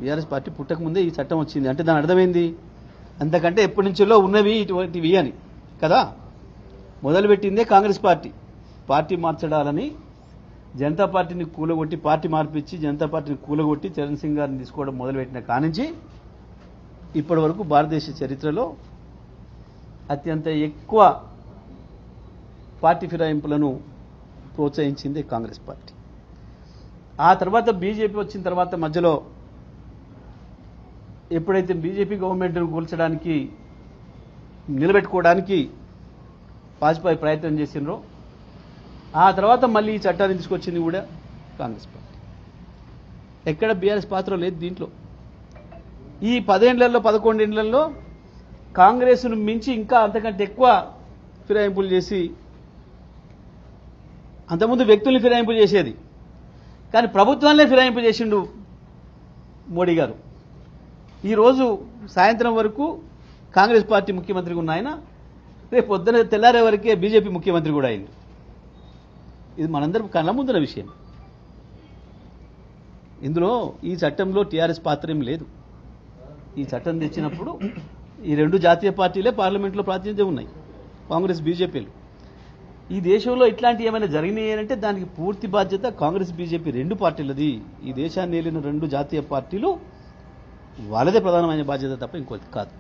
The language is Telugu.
బీఆర్ఎస్ పార్టీ పుట్టకముందే ఈ చట్టం వచ్చింది అంటే దాని అర్థమైంది అంతకంటే ఎప్పటి నుంచో ఉన్నవి ఇటువంటివి అని కదా. మొదలుపెట్టిందే కాంగ్రెస్ పార్టీ మార్చడాలని జనతా పార్టీని కూలగొట్టి పార్టీ మార్పిచ్చి జనతా పార్టీని కూలగొట్టి చరణ్ సింగ్ గారిని తీసుకోవడం మొదలుపెట్టిన కానించి ఇప్పటి వరకు భారతదేశ చరిత్రలో అత్యంత ఎక్కువ పార్టీ ఫిరాయింపులను ప్రోత్సహించింది కాంగ్రెస్ పార్టీ. ఆ తర్వాత బీజేపీ వచ్చిన తర్వాత మధ్యలో ఎప్పుడైతే బీజేపీ గవర్నమెంట్ను కూల్చడానికి నిలబెట్టుకోవడానికి వాజ్పేయి ప్రయత్నం చేసినరో ఆ తర్వాత మళ్ళీ ఈ చట్టాన్ని తీసుకొచ్చింది కూడా కాంగ్రెస్ పార్టీ. ఎక్కడ బీఆర్ఎస్ పాత్ర లేదు దీంట్లో. ఈ 10 ఏళ్లలో 11 ఏళ్లలో కాంగ్రెస్ను మించి ఇంకా అంతకంటే ఎక్కువ ఫిరాయింపులు చేసి అంతకుముందు వ్యక్తుల్ని ఫిరాయింపు చేసేది కానీ ప్రభుత్వాన్నే ఫిరాయింపు చేసిండు మోడీ గారు. ఈరోజు సాయంత్రం వరకు కాంగ్రెస్ పార్టీ ముఖ్యమంత్రిగా ఉన్న ఆయన రేపు పొద్దున తెల్లారే వరకే బీజేపీ ముఖ్యమంత్రి కూడా అయింది. ఇది మనందరం కళ్ళ ముందున్న విషయం. ఇందులో ఈ చట్టంలో టీఆర్ఎస్ పాత్ర ఏం లేదు. ఈ చట్టం తెచ్చినప్పుడు ఈ 2 జాతీయ పార్టీలే పార్లమెంట్లో ప్రాతినిధ్యం ఉన్నాయి, కాంగ్రెస్ బీజేపీలు. ఈ దేశంలో ఇట్లాంటి ఏమైనా జరిగినాయి అంటే దానికి పూర్తి బాధ్యత కాంగ్రెస్ బీజేపీ 2 పార్టీలది. ఈ దేశాన్ని ఏలిన 2 జాతీయ పార్టీలు వాళ్ళదే ప్రధానమైన బాధ్యత తప్ప ఇంకోటి కాదు.